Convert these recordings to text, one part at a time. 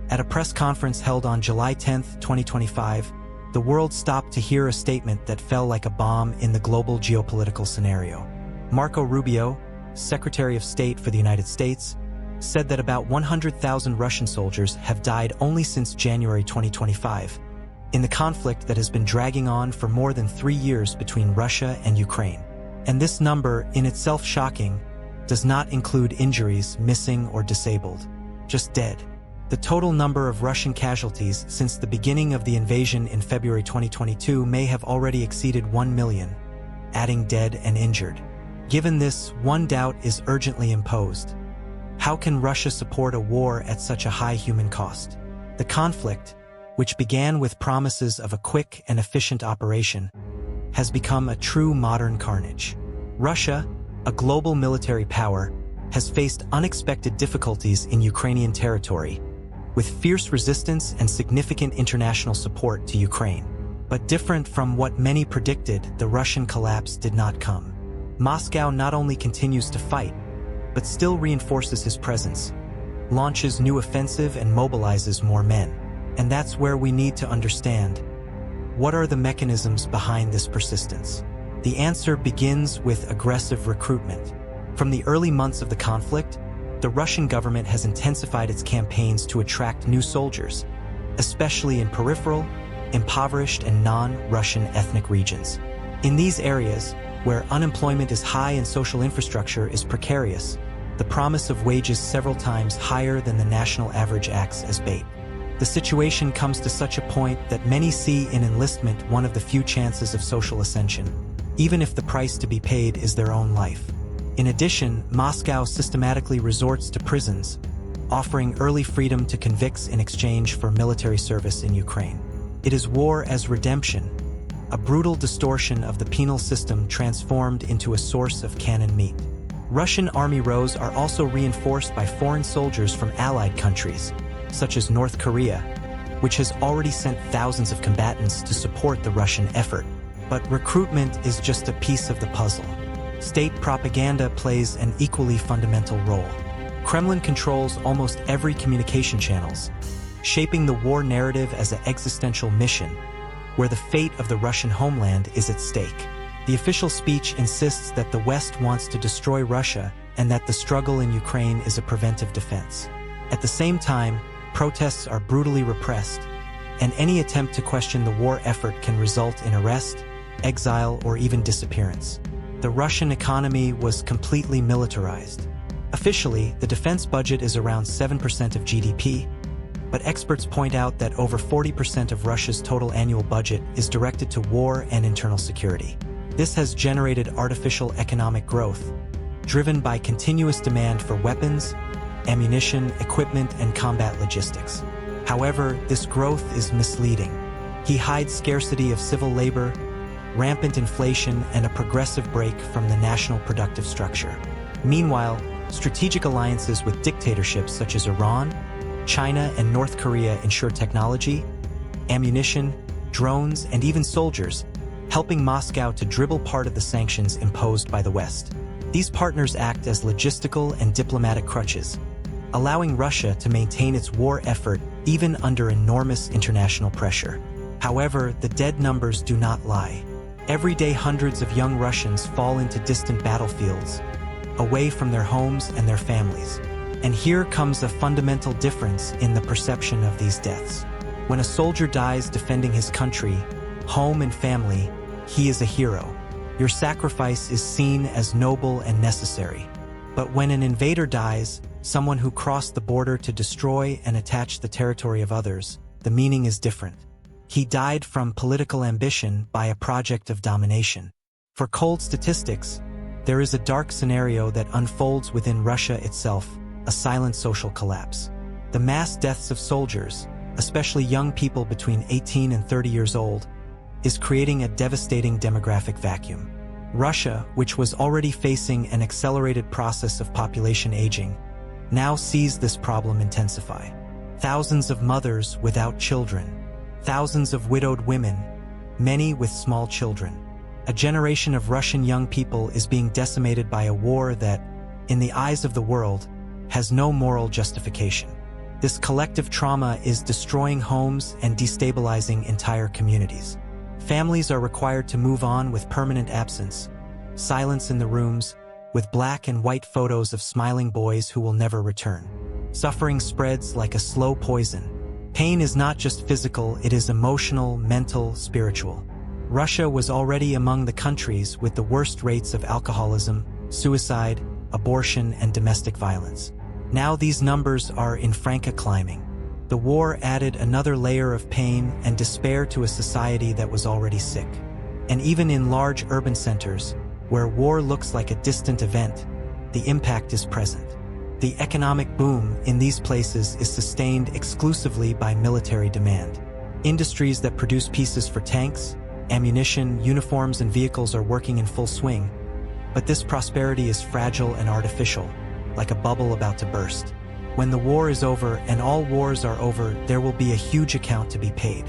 At a press conference held on July 10, 2025, the world stopped to hear a statement that fell like a bomb in the global geopolitical scenario. Marco Rubio, Secretary of State for the United States, said that about 100,000 Russian soldiers have died only since January 2025, in the conflict that has been dragging on for more than 3 years between Russia and Ukraine. And this number, in itself shocking, does not include injuries, missing, or disabled, just dead. The total number of Russian casualties since the beginning of the invasion in February 2022 may have already exceeded 1 million, adding dead and injured. Given this, one doubt is urgently imposed. How can Russia support a war at such a high human cost? The conflict, which began with promises of a quick and efficient operation, has become a true modern carnage. Russia, a global military power, has faced unexpected difficulties in Ukrainian territory, with fierce resistance and significant international support to Ukraine. But different from what many predicted, the Russian collapse did not come. Moscow not only continues to fight, but still reinforces his presence, launches new offensive and mobilizes more men. And that's where we need to understand, what are the mechanisms behind this persistence? The answer begins with aggressive recruitment. From the early months of the conflict, the Russian government has intensified its campaigns to attract new soldiers, especially in peripheral, impoverished, and non-Russian ethnic regions. In these areas, where unemployment is high and social infrastructure is precarious, the promise of wages several times higher than the national average acts as bait. The situation comes to such a point that many see in enlistment one of the few chances of social ascension, even if the price to be paid is their own life. In addition, Moscow systematically resorts to prisons, offering early freedom to convicts in exchange for military service in Ukraine. It is war as redemption, a brutal distortion of the penal system transformed into a source of cannon meat. Russian army rows are also reinforced by foreign soldiers from allied countries, such as North Korea, which has already sent thousands of combatants to support the Russian effort. But recruitment is just a piece of the puzzle. State propaganda plays an equally fundamental role. Kremlin controls almost every communication channels, shaping the war narrative as an existential mission, where the fate of the Russian homeland is at stake. The official speech insists that the West wants to destroy Russia and that the struggle in Ukraine is a preventive defense. At the same time, protests are brutally repressed, and any attempt to question the war effort can result in arrest, exile, or even disappearance. The Russian economy was completely militarized. Officially, the defense budget is around 7% of GDP, but experts point out that over 40% of Russia's total annual budget is directed to war and internal security. This has generated artificial economic growth, driven by continuous demand for weapons, ammunition, equipment, and combat logistics. However, this growth is misleading. He hides scarcity of civil labor, rampant inflation, and a progressive break from the national productive structure. Meanwhile, strategic alliances with dictatorships such as Iran, China, and North Korea ensure technology, ammunition, drones, and even soldiers, helping Moscow to dribble part of the sanctions imposed by the West. These partners act as logistical and diplomatic crutches, allowing Russia to maintain its war effort even under enormous international pressure. However, the dead numbers do not lie. Every day, hundreds of young Russians fall into distant battlefields, away from their homes and their families. And here comes a fundamental difference in the perception of these deaths. When a soldier dies defending his country, home and family, he is a hero. Your sacrifice is seen as noble and necessary. But when an invader dies, someone who crossed the border to destroy and attach the territory of others, the meaning is different. He died from political ambition by a project of domination. For cold statistics, there is a dark scenario that unfolds within Russia itself, a silent social collapse. The mass deaths of soldiers, especially young people between 18 and 30 years old, is creating a devastating demographic vacuum. Russia, which was already facing an accelerated process of population aging, now sees this problem intensify. Thousands of mothers without children, thousands of widowed women, many with small children. A generation of Russian young people is being decimated by a war that, in the eyes of the world, has no moral justification. This collective trauma is destroying homes and destabilizing entire communities. Families are required to move on with permanent absence, silence in the rooms, with black and white photos of smiling boys who will never return. Suffering spreads like a slow poison. Pain is not just physical, it is emotional, mental, spiritual. Russia was already among the countries with the worst rates of alcoholism, suicide, abortion, and domestic violence. Now these numbers are in franca climbing. The war added another layer of pain and despair to a society that was already sick. And even in large urban centers, where war looks like a distant event, the impact is present. The economic boom in these places is sustained exclusively by military demand. Industries that produce pieces for tanks, ammunition, uniforms, and vehicles are working in full swing, but this prosperity is fragile and artificial, like a bubble about to burst. When the war is over, and all wars are over, there will be a huge account to be paid.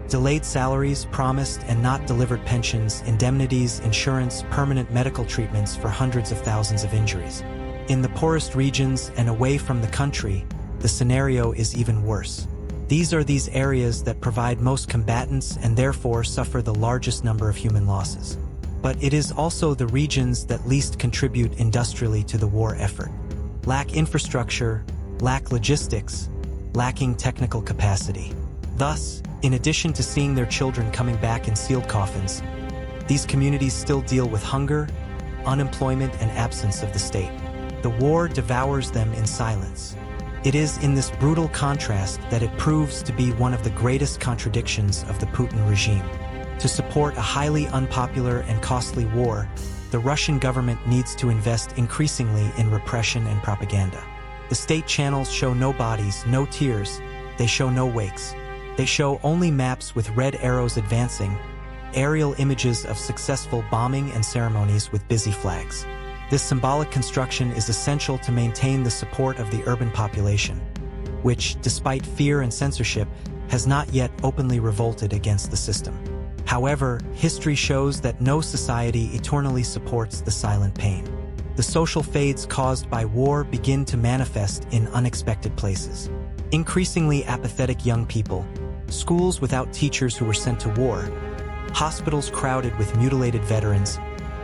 Delayed salaries, promised and not delivered pensions, indemnities, insurance, permanent medical treatments for hundreds of thousands of injuries. In the poorest regions and away from the country, the scenario is even worse. These are these areas that provide most combatants and therefore suffer the largest number of human losses. But it is also the regions that least contribute industrially to the war effort. Lack infrastructure, lack logistics, lacking technical capacity. Thus, in addition to seeing their children coming back in sealed coffins, these communities still deal with hunger, unemployment, and absence of the state. The war devours them in silence. It is in this brutal contrast that it proves to be one of the greatest contradictions of the Putin regime. To support a highly unpopular and costly war, the Russian government needs to invest increasingly in repression and propaganda. The state channels show no bodies, no tears, they show no wakes. They show only maps with red arrows advancing, aerial images of successful bombing and ceremonies with busy flags. This symbolic construction is essential to maintain the support of the urban population, which, despite fear and censorship, has not yet openly revolted against the system. However, history shows that no society eternally supports the silent pain. The social fades caused by war begin to manifest in unexpected places. Increasingly apathetic young people, schools without teachers who were sent to war, hospitals crowded with mutilated veterans,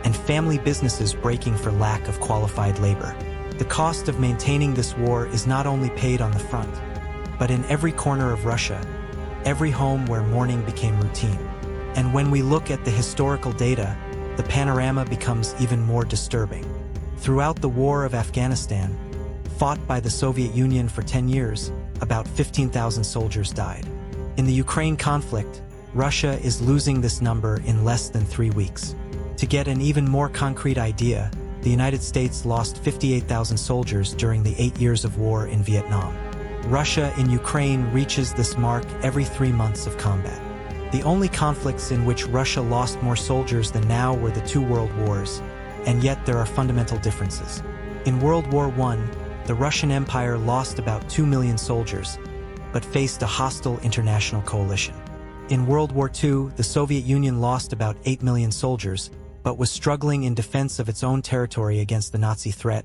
and family businesses breaking for lack of qualified labor. The cost of maintaining this war is not only paid on the front, but in every corner of Russia, every home where mourning became routine. And when we look at the historical data, the panorama becomes even more disturbing. Throughout the War of Afghanistan, fought by the Soviet Union for 10 years, about 15,000 soldiers died. In the Ukraine conflict, Russia is losing this number in less than 3 weeks. To get an even more concrete idea, the United States lost 58,000 soldiers during the 8 years of war in Vietnam. Russia in Ukraine reaches this mark every 3 months of combat. The only conflicts in which Russia lost more soldiers than now were the 2 world wars, and yet there are fundamental differences. In World War I, the Russian Empire lost about 2 million soldiers, but faced a hostile international coalition. In World War II, the Soviet Union lost about 8 million soldiers, but was struggling in defense of its own territory against the Nazi threat,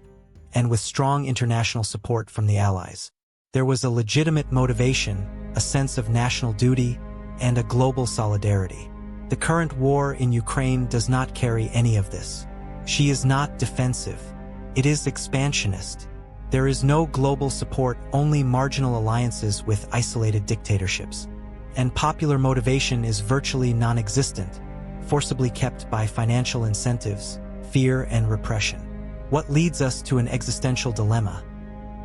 and with strong international support from the Allies. There was a legitimate motivation, a sense of national duty, and a global solidarity. The current war in Ukraine does not carry any of this. She is not defensive. It is expansionist. There is no global support, only marginal alliances with isolated dictatorships. And popular motivation is virtually non-existent, forcibly kept by financial incentives, fear, and repression. What leads us to an existential dilemma?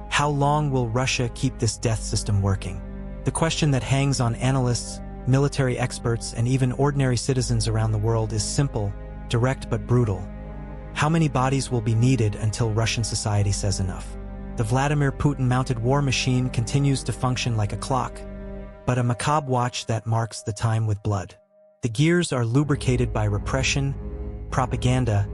How long will Russia keep this death system working? The question that hangs on analysts, military experts, and even ordinary citizens around the world is simple, direct but brutal. How many bodies will be needed until Russian society says enough? The Vladimir Putin-mounted war machine continues to function like a clock, but a macabre watch that marks the time with blood. The gears are lubricated by repression, propaganda,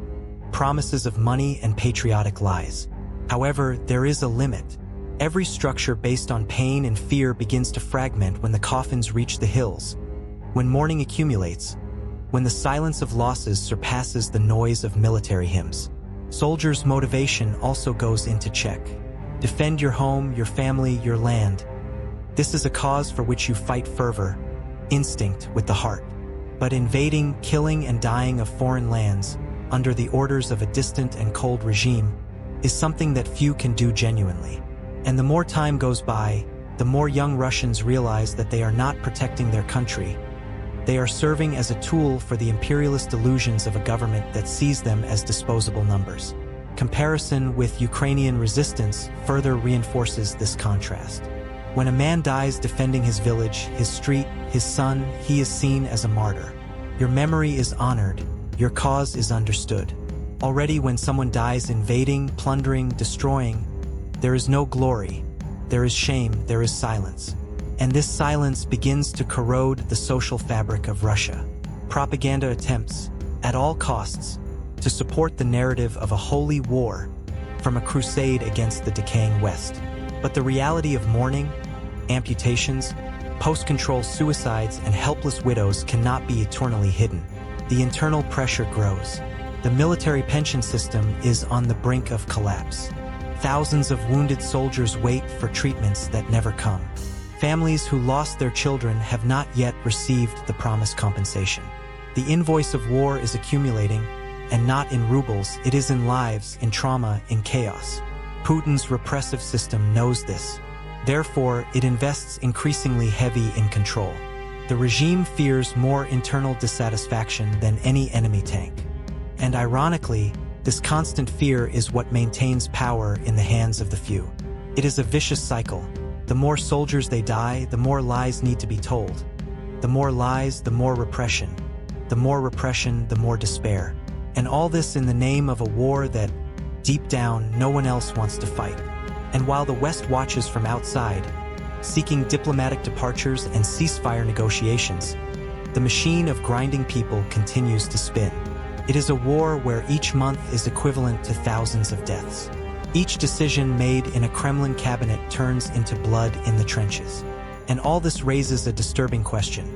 promises of money, and patriotic lies. However, there is a limit. Every structure based on pain and fear begins to fragment when the coffins reach the hills, when mourning accumulates, when the silence of losses surpasses the noise of military hymns. Soldiers' motivation also goes into check. Defend your home, your family, your land, This is a cause for which you fight fervor, instinct with the heart. But invading, killing, and dying of foreign lands, under the orders of a distant and cold regime, is something that few can do genuinely. And the more time goes by, the more young Russians realize that they are not protecting their country. They are serving as a tool for the imperialist delusions of a government that sees them as disposable numbers. Comparison with Ukrainian resistance further reinforces this contrast. When a man dies defending his village, his street, his son, he is seen as a martyr. Your memory is honored, your cause is understood. Already when someone dies invading, plundering, destroying, there is no glory, there is shame, there is silence. And this silence begins to corrode the social fabric of Russia. Propaganda attempts, at all costs, to support the narrative of a holy war from a crusade against the decaying West. But the reality of mourning, amputations, post-control suicides, and helpless widows cannot be eternally hidden. The internal pressure grows. The military pension system is on the brink of collapse. Thousands of wounded soldiers wait for treatments that never come. Families who lost their children have not yet received the promised compensation. The invoice of war is accumulating, and not in rubles, it is in lives, in trauma, in chaos. Putin's repressive system knows this. Therefore, it invests increasingly heavy in control. The regime fears more internal dissatisfaction than any enemy tank. And ironically, this constant fear is what maintains power in the hands of the few. It is a vicious cycle. The more soldiers they die, the more lies need to be told. The more lies, the more repression. The more repression, the more despair. And all this in the name of a war that, deep down, no one else wants to fight. And while the West watches from outside, seeking diplomatic departures and ceasefire negotiations, the machine of grinding people continues to spin. It is a war where each month is equivalent to thousands of deaths. Each decision made in a Kremlin cabinet turns into blood in the trenches. And all this raises a disturbing question.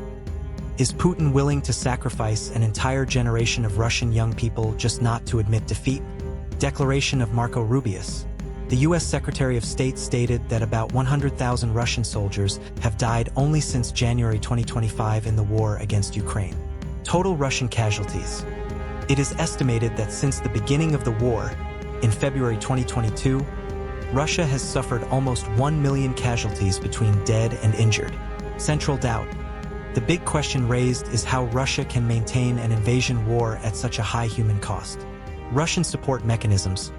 Is Putin willing to sacrifice an entire generation of Russian young people just not to admit defeat? Declaration of Marco Rubio. The U.S. Secretary of State stated that about 100,000 Russian soldiers have died only since January 2025 in the war against Ukraine. Total Russian casualties. It is estimated that since the beginning of the war, in February 2022, Russia has suffered almost 1 million casualties between dead and injured. Central doubt. The big question raised is how Russia can maintain an invasion war at such a high human cost. Russian support mechanisms.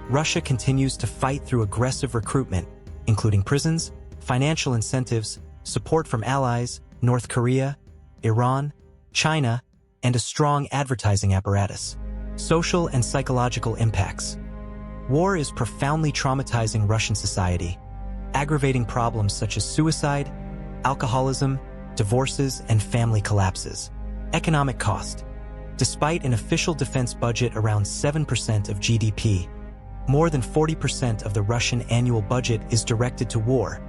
Russia continues to fight through aggressive recruitment, including prisons, financial incentives, support from allies, North Korea, Iran, China, and a strong advertising apparatus. Social and psychological impacts. War is profoundly traumatizing Russian society, aggravating problems such as suicide, alcoholism, divorces, and family collapses. Economic cost. Despite an official defense budget around 7% of GDP, more than 40% of the Russian annual budget is directed to war,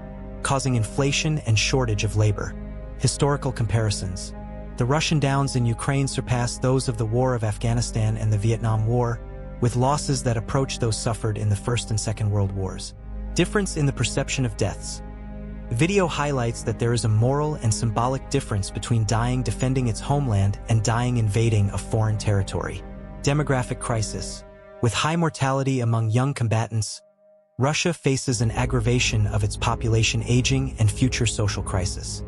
causing inflation and shortage of labor. Historical comparisons. The Russian downs in Ukraine surpass those of the War of Afghanistan and the Vietnam War, with losses that approach those suffered in the First and Second World Wars. Difference in the perception of deaths. The video highlights that there is a moral and symbolic difference between dying defending its homeland and dying invading a foreign territory. Demographic crisis. With high mortality among young combatants, Russia faces an aggravation of its population aging and future social crisis.